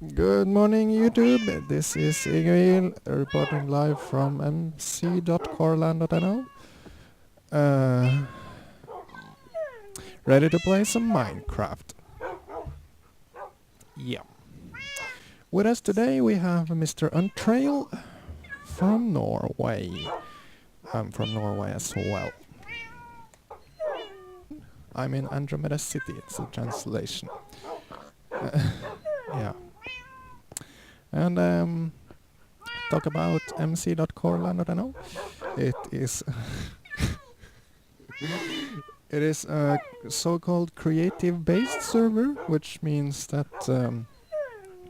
Good morning, YouTube. This is Iguil reporting live from mc.corland.no. Ready to play some Minecraft. Yeah. With us today we have Mr. Untraile from Norway. I'm from Norway as well. I'm in Andromeda City, it's a translation. Yeah. And talk about mc.corland.no. It is it is a so-called creative-based server, which means that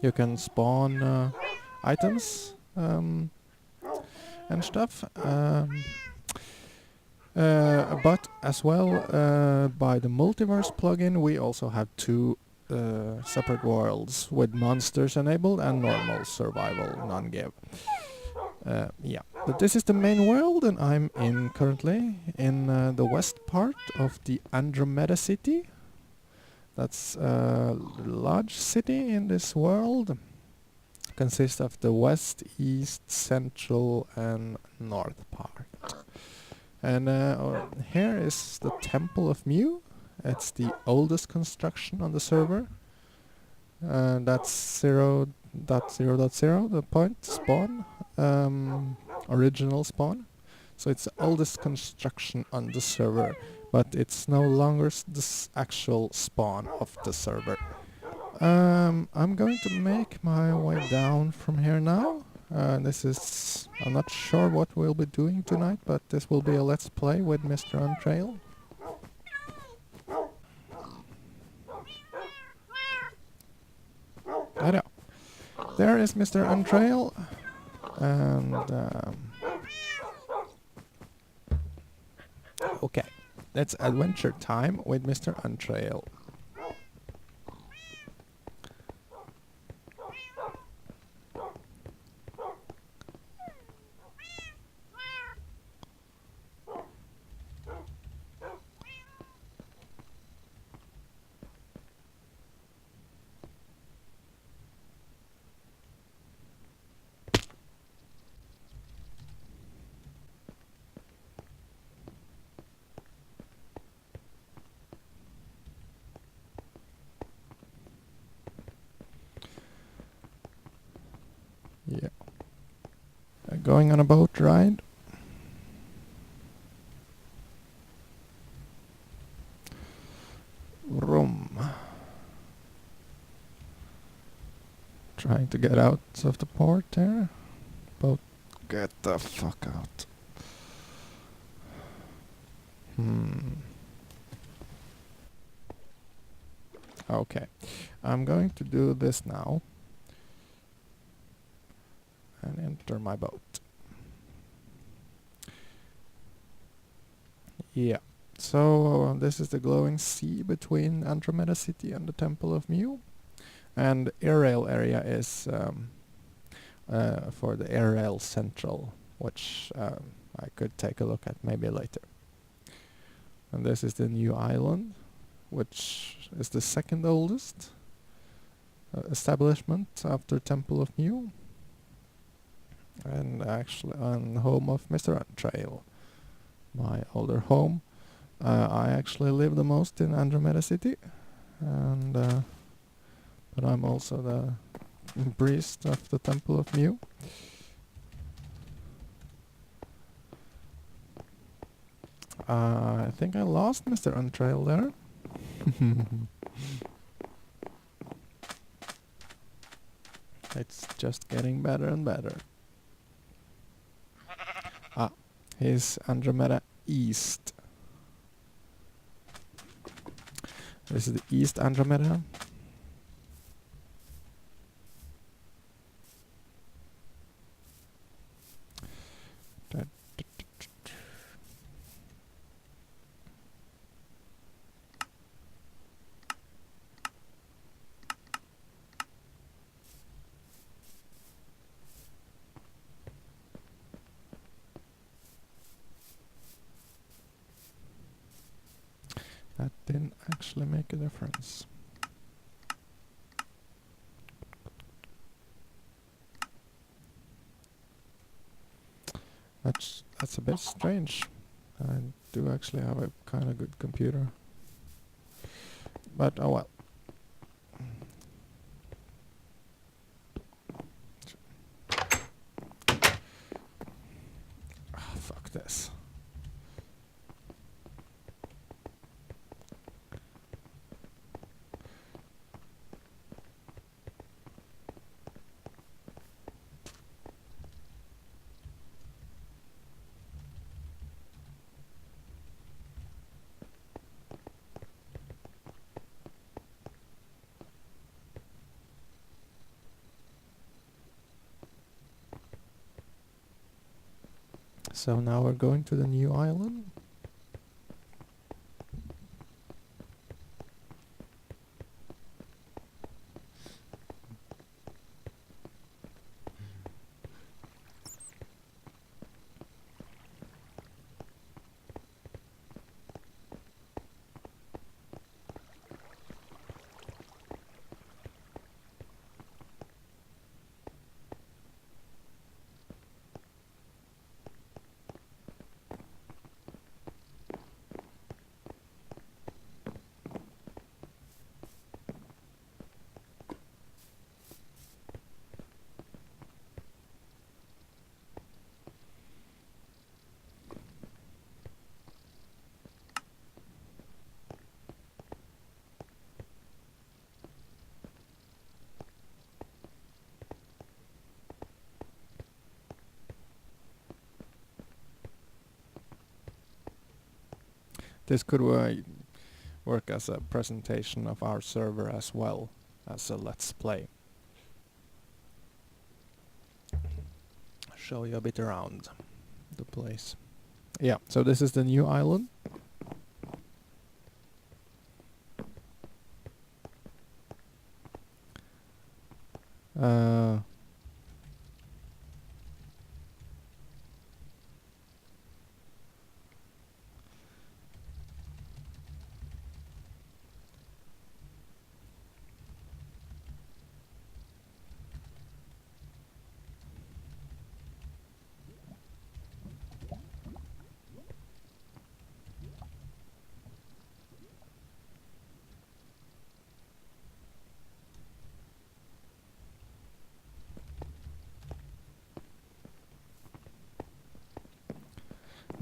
you can spawn items and stuff. But as well, by the multiverse plugin, we also have two separate worlds with monsters enabled and normal survival non-give. Yeah, but this is the main world, and I'm currently in the west part of the Andromeda City. That's a large city in this world. Consists of the west, east, central, and north part. And here is the Temple of Mu. It's the oldest construction on the server. That's 0.0.0, the point spawn, original spawn. So it's the oldest construction on the server, but it's no longer the actual spawn of the server. I'm going to make my way down from here now. I'm not sure what we'll be doing tonight, but this will be a let's play with Mr. Untraile. There is Mr. Untraile, and okay, it's adventure time with Mr. Untraile. Yeah. Going on a boat ride. Vroom. Trying to get out of the port there. Boat, get the fuck out. Okay, I'm going to do this now and enter my boat. Yeah, so this is the glowing sea between Andromeda City and the Temple of Mu, and the air rail area is for the air rail central, which I could take a look at maybe later. And this is the new island, which is the second oldest establishment after Temple of Mu, and actually home of Mr. Untraile, my older home. I actually live the most in Andromeda City, and but I'm also the priest of the Temple of Mu. I think I lost Mr. Untraile there. It's just getting better and better. Here's Andromeda East. This is the East Andromeda. That didn't actually make a difference. That's a bit strange. I do actually have a kind of good computer. But oh well. Oh, fuck this. So now we're going to the new island. This could work as a presentation of our server as well as a let's play. Show you a bit around the place. Yeah, so this is the new island. Uh,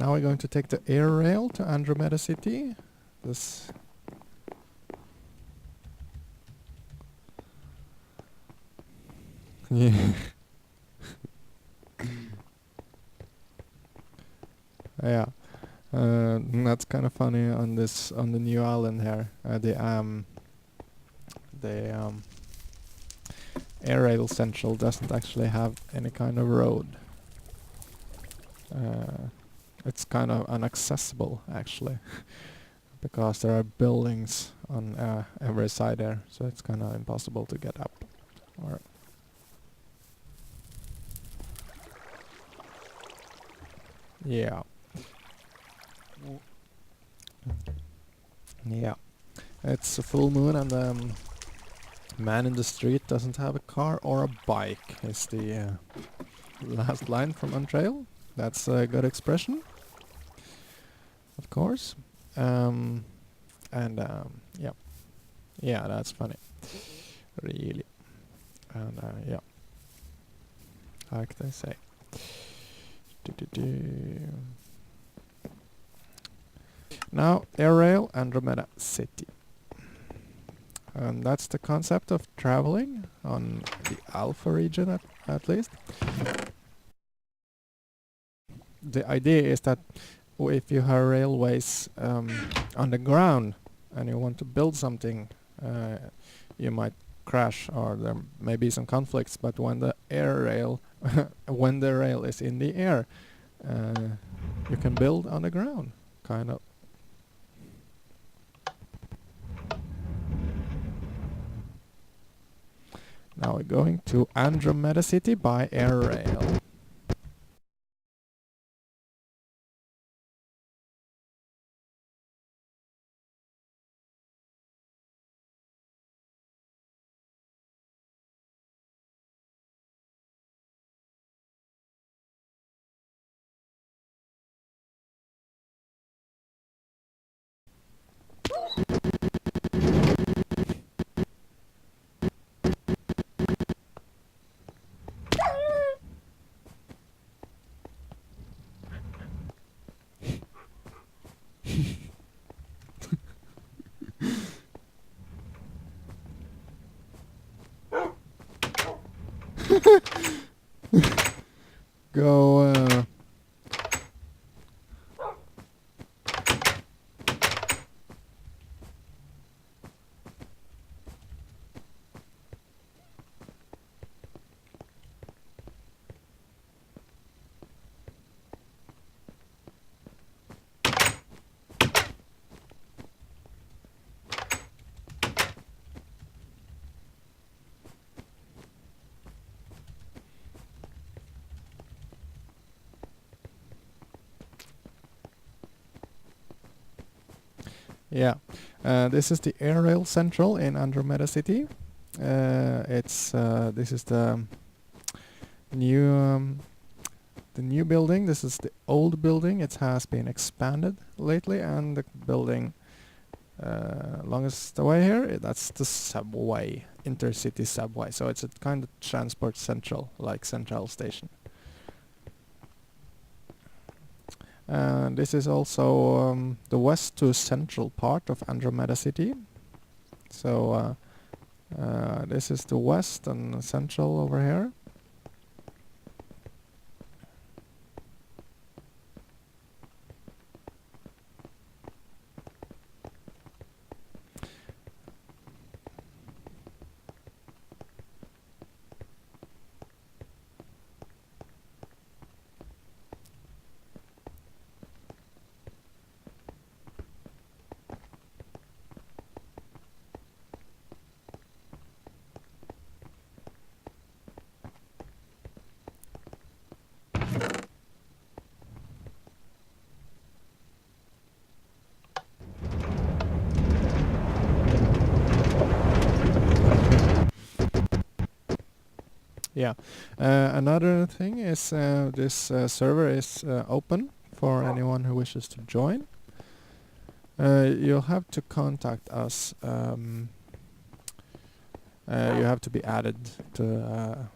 Now we're going to take the air rail to Andromeda City. This yeah. Yeah. That's kind of funny on the new island here. The air rail central doesn't actually have any kind of road. It's kind of inaccessible actually, because there are buildings on every side there, so it's kind of impossible to get up. Or yeah. Yeah. It's a full moon and the man in the street doesn't have a car or a bike is the last line from Untraile. That's a good expression, of course. Yeah. Yeah, that's funny. Really. And yeah. Like they say. Now, air rail Andromeda City. And that's the concept of traveling on the Alpha region at least. The idea is that if you have railways on the ground and you want to build something, you might crash or there may be some conflicts, but when the air rail when the rail is in the air, you can build on the ground, kind of. Now we're going to Andromeda City by air rail. Go. Yeah, this is the air rail central in Andromeda City. This is new the new building. This is the old building. It has been expanded lately, and the building longest away here, that's the subway, intercity subway. So it's a kind of transport central, like Central Station. And this is also the west to central part of Andromeda City. So this is the west and central over here. Yeah. Another thing is this server is open for anyone who wishes to join. You'll have to contact us. You have to be added to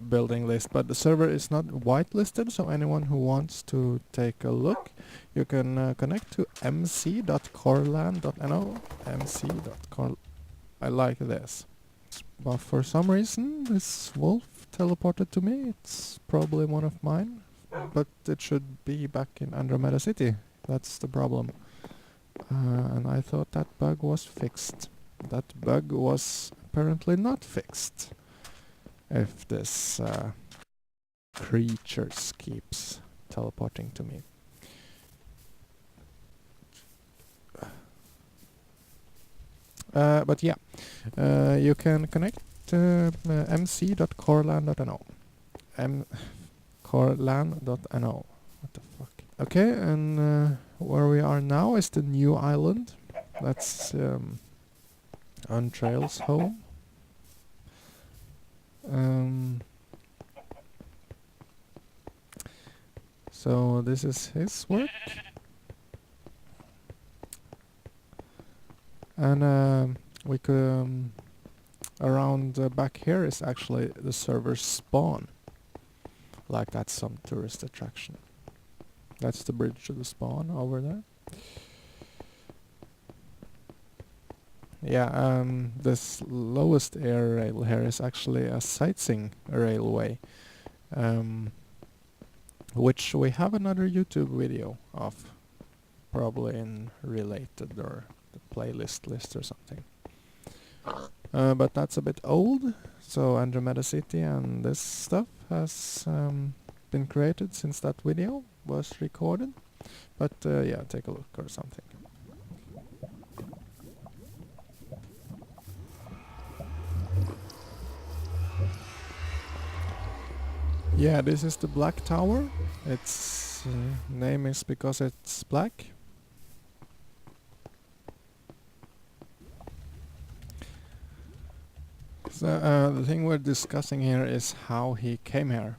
building list, but the server is not whitelisted, so anyone who wants to take a look, you can connect to mc.corlan.no. mc.corlan. I like this. But for some reason this wolf teleported to me. It's probably one of mine, but it should be back in Andromeda City. That's the problem. And I thought that bug was fixed. That bug was apparently not fixed. If this creature keeps teleporting to me. But yeah, you can connect to mc.corlan.no. corlan.no. What the fuck? Okay, and where we are now is the new island. That's Untraile's home. So this is his work. And we could around back here is actually the server's spawn. Like that's some tourist attraction. That's the bridge to the spawn over there. Yeah, this lowest air rail here is actually a sightseeing railway, which we have another YouTube video of, probably in related or the playlist list or something. But that's a bit old, so Andromeda City and this stuff has been created since that video was recorded. But yeah, take a look or something. Yeah, this is the Black Tower. Its name is because it's black. So the thing we're discussing here is how he came here.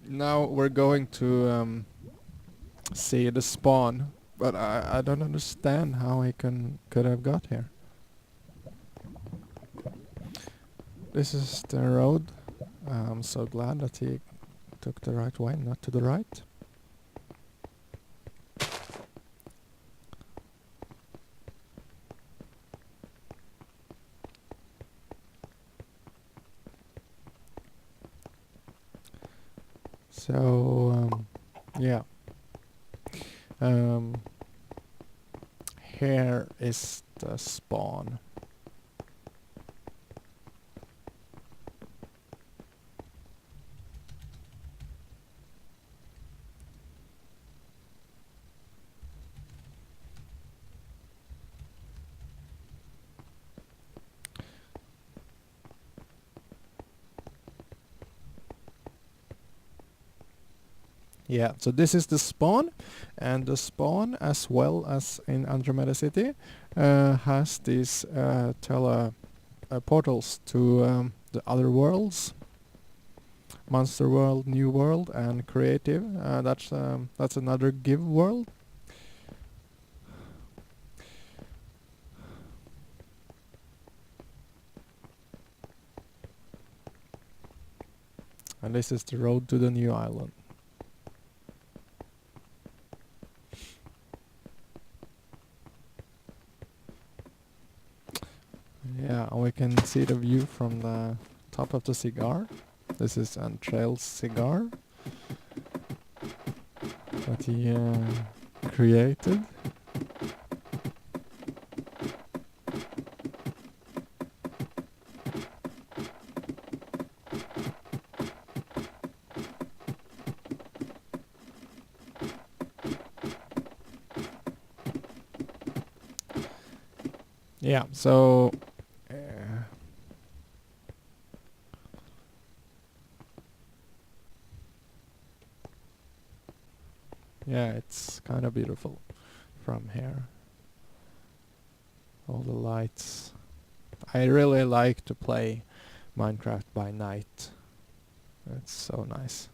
Now we're going to see the spawn But I don't understand how he could have got here. This is the road. I'm so glad that he took the right way, not to the right. So, yeah. Um, here is the spawn. Yeah, so this is the spawn, and the spawn, as well as in Andromeda City, has these portals to the other worlds: Monster World, New World, and Creative. That's another Give world. And this is the road to the new island. Yeah, and we can see the view from the top of the cigar. This is Untraile's cigar that he created. Yeah, so yeah, it's kind of beautiful from here. All the lights. I really like to play Minecraft by night. It's so nice.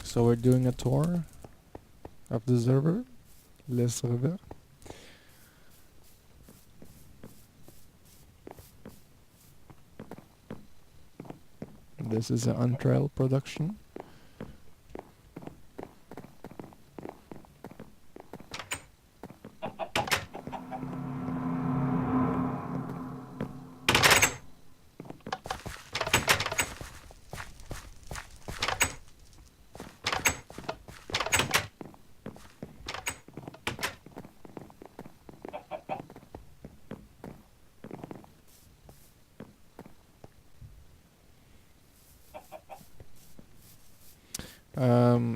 So we're doing a tour of the server, le server. This is an Untraile production.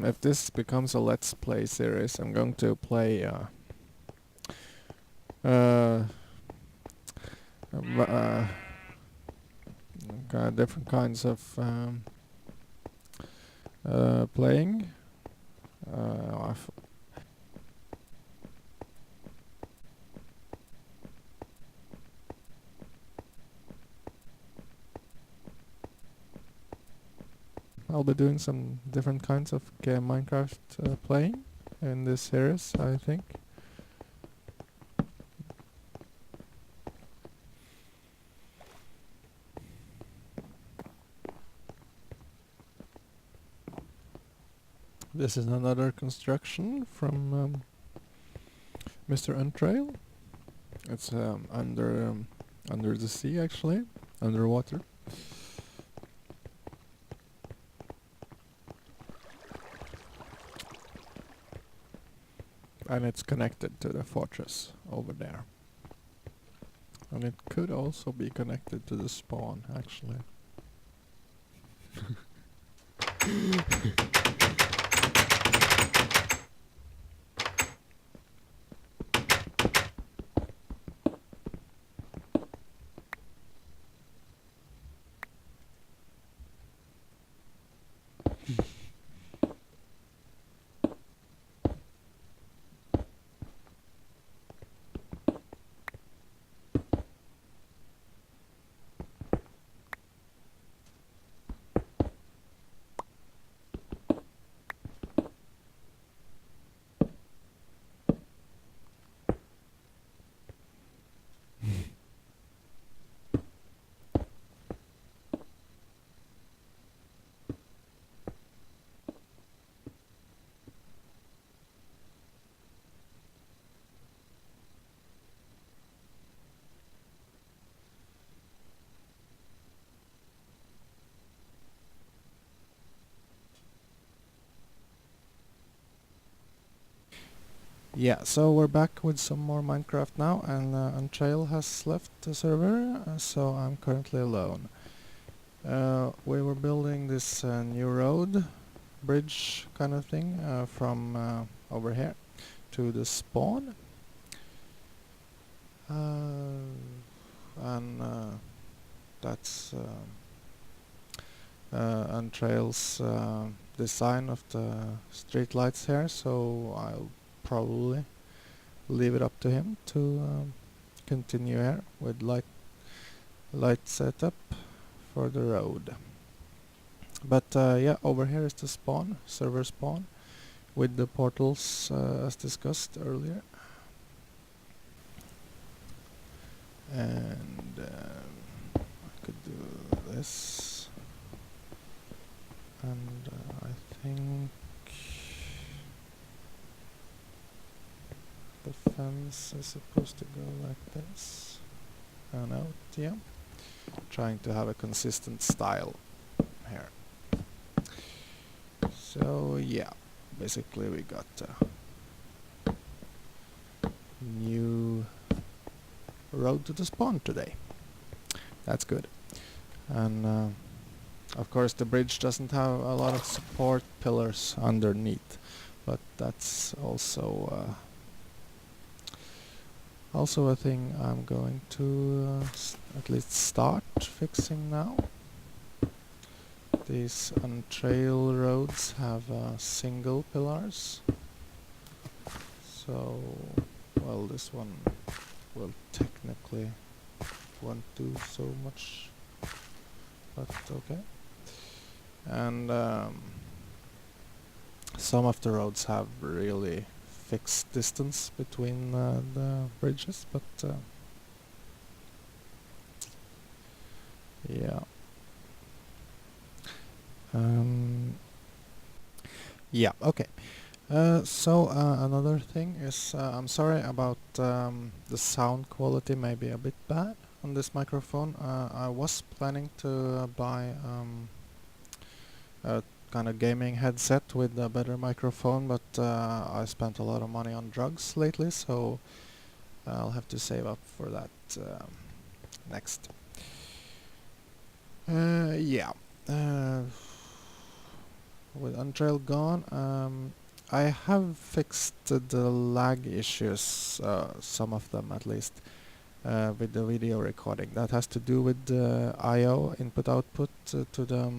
If this becomes a Let's Play series, I'm going to play different kinds of playing. I'll be doing some different kinds of Minecraft playing in this series, I think. This is another construction from Mr. Untraile. It's under the sea, actually, underwater. And it's connected to the fortress over there. And it could also be connected to the spawn, actually. Yeah, so we're back with some more Minecraft now, and Untraile has left the server, so I'm currently alone. We were building this new road, bridge kind of thing, from over here to the spawn. And that's Untraile's design of the street lights here, so I'll probably leave it up to him to continue here with light setup for the road. But yeah, over here is the spawn, server spawn, with the portals as discussed earlier. And I could do this, and I think the fence is supposed to go like this and out, yeah. Trying to have a consistent style here. So yeah, basically we got a new road to the spawn today. That's good. And of course the bridge doesn't have a lot of support pillars underneath, but that's also a thing I'm going to at least start fixing now. These untrail roads have single pillars, so well, this one will technically won't do so much, but okay. And some of the roads have really fixed distance between the bridges, but yeah. Yeah, okay. So another thing is, I'm sorry about the sound quality may be a bit bad on this microphone. I was planning to buy a kind of gaming headset with a better microphone, but I spent a lot of money on drugs lately, so I'll have to save up for that next. Yeah. With Untrail gone, I have fixed the lag issues, some of them at least, with the video recording. That has to do with the I/O input-output to the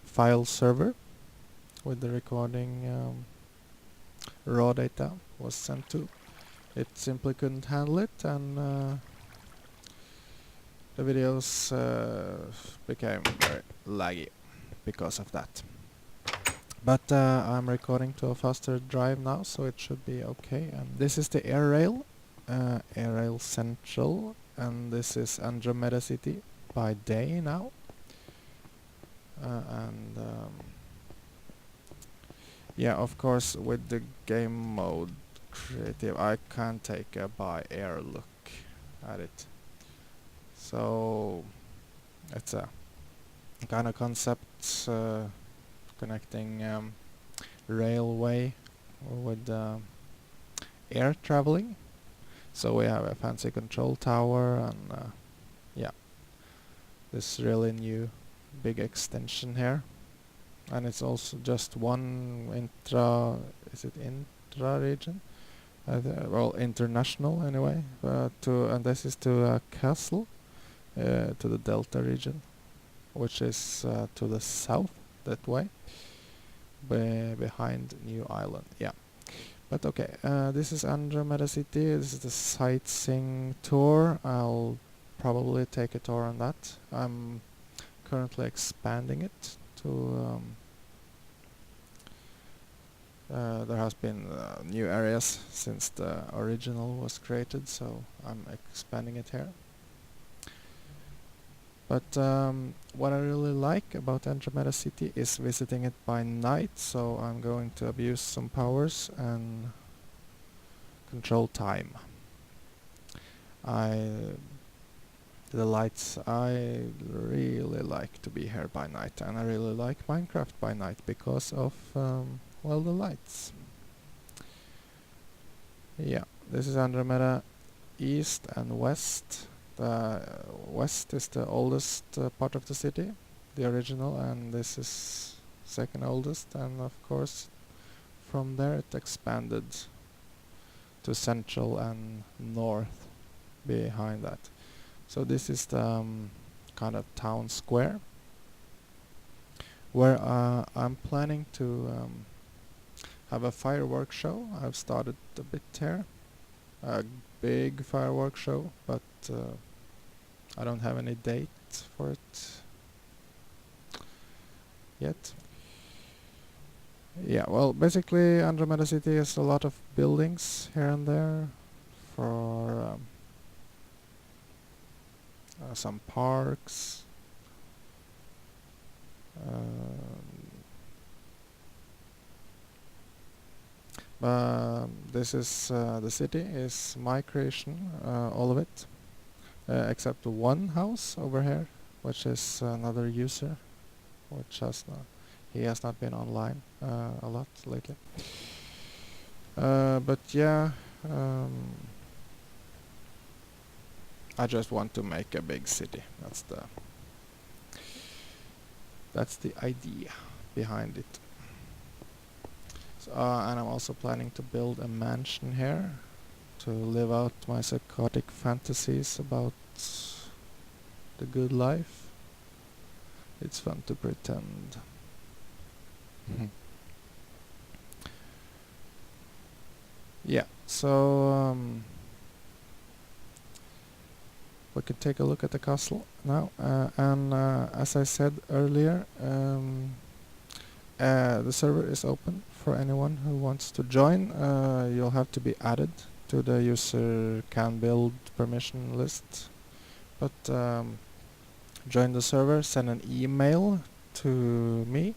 file server, with the recording raw data was sent to. It simply couldn't handle it, and the videos became very laggy because of that. But I'm recording to a faster drive now, so it should be okay. And this is the air rail Central, and this is Andromeda City by day now. And yeah, of course, with the game mode creative, I can't take a by air look at it. So it's a kind of concept connecting railway with air traveling. So we have a fancy control tower, and yeah, this really new big extension here. And it's also just one intra region? Well, international anyway. And this is to a castle, to the Delta region, which is to the south that way, behind New Island. Yeah, but okay. This is Andromeda City. This is the sightseeing tour. I'll probably take a tour on that. I'm currently expanding it to. There has been new areas since the original was created, so I'm expanding it here. But what I really like about Andromeda City is visiting it by night, so I'm going to abuse some powers and control time. The lights, I really like to be here by night, and I really like Minecraft by night because of well, the lights. Yeah, this is Andromeda East and West. The west is the oldest part of the city, the original, and this is second oldest, and of course from there it expanded to central and north behind that. So this is the kind of town square where I'm planning to have a fireworks show. I've started a bit here, a big fireworks show, but I don't have any date for it yet. Yeah, well, basically Andromeda City has a lot of buildings here and there for some parks. This is the city is my creation, all of it, except one house over here, which is another user, which he has not been online a lot lately. But yeah, I just want to make a big city. That's the idea behind it. So, and I'm also planning to build a mansion here to live out my psychotic fantasies about the good life. It's fun to pretend. Yeah, so we can take a look at the castle now, and as I said earlier, the server is open for anyone who wants to join. You'll have to be added to the user can build permission list, but join the server, send an email to me,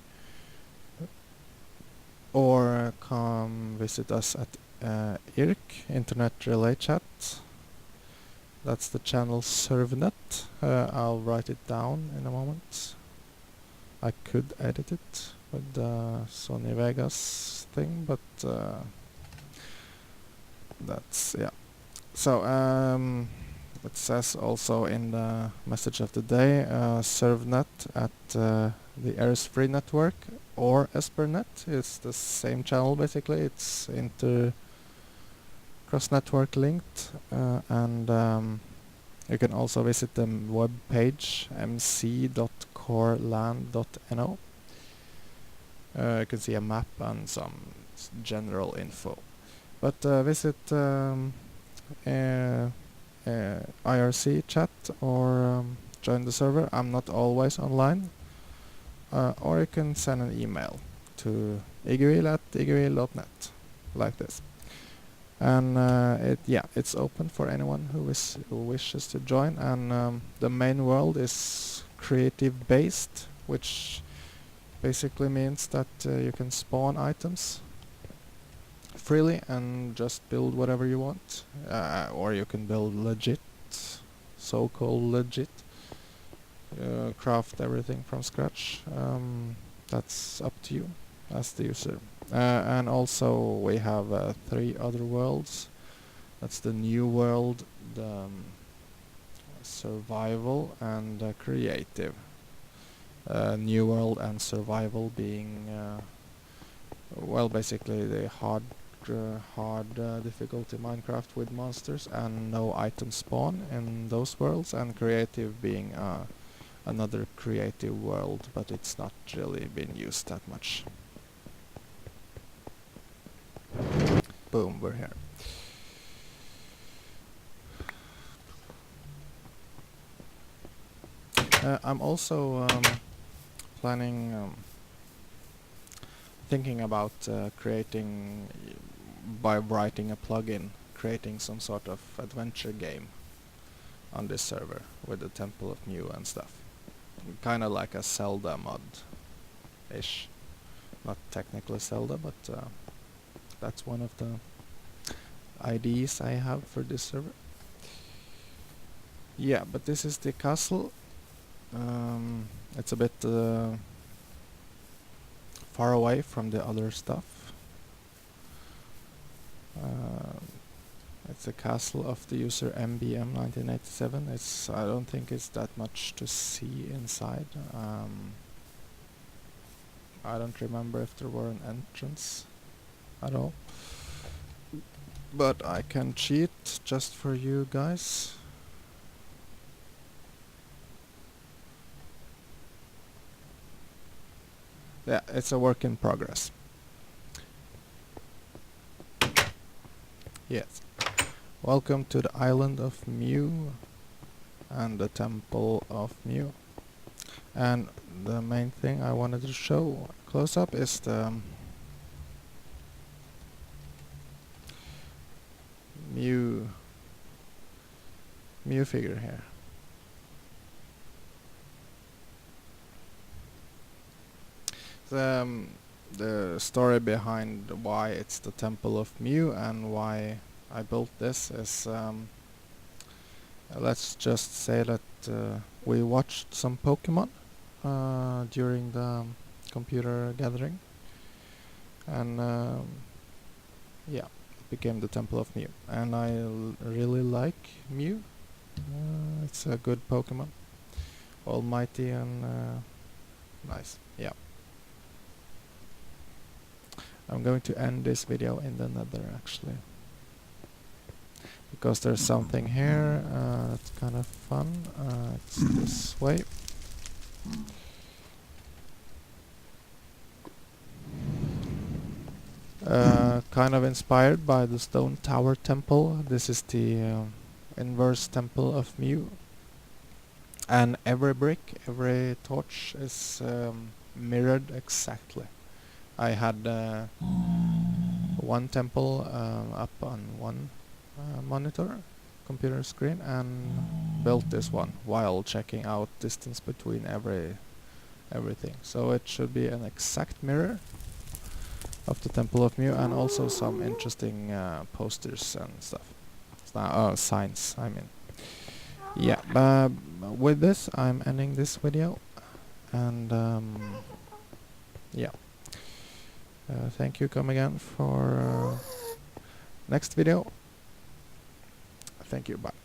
or come visit us at IRC, Internet Relay Chat. That's the channel ServNet. I'll write it down in a moment. I could edit it with the Sony Vegas thing, but that's, yeah. So it says also in the message of the day, ServNet at the Eris Free Network or Espernet. It's the same channel basically. It's cross-network linked, and you can also visit the web page mc.coreland.no. You can see a map and some general info. But visit IRC chat or join the server. I'm not always online. Or you can send an email to iguil@iguil.net, like this. And it's open for anyone who wishes to join. And the main world is creative based, which basically means that you can spawn items freely and just build whatever you want, or you can build legit, so-called legit, craft everything from scratch. That's up to you as the user. And also we have 3 other worlds. That's the new world, the survival, and creative. New world and survival being well, basically the hard difficulty Minecraft with monsters and no item spawn in those worlds, and creative being another creative world, but it's not really been used that much. Boom, we're here. I'm also thinking about creating, by writing a plugin, creating some sort of adventure game on this server with the Temple of Mew and stuff. Kind of like a Zelda mod-ish. Not technically Zelda, but that's one of the ideas I have for this server. Yeah, but this is the castle. It's a bit far away from the other stuff. It's a castle of the user MBM 1987. I don't think it's that much to see inside. I don't remember if there were an entrance at all. But I can cheat just for you guys. Yeah, it's a work in progress. Yes. Welcome to the island of Mew and the temple of Mew. And the main thing I wanted to show close up is the Mew figure here. The story behind why it's the temple of Mew and why I built this is let's just say that we watched some Pokemon during the computer gathering, and yeah, it became the temple of Mew, and I really like Mew. It's a good Pokemon, almighty and nice. Yeah. I'm going to end this video in the nether actually, because there's something here that's kind of fun. It's this way. Kind of inspired by the stone tower temple. This is the inverse temple of Mew, and every brick, every torch is mirrored exactly. I had one temple up on one monitor computer screen and built this one while checking out distance between everything. So it should be an exact mirror of the temple of Mew, and also some interesting posters and stuff. Signs, I mean. Yeah, with this I'm ending this video, and yeah. Thank you, come again for next video. Thank you, bye.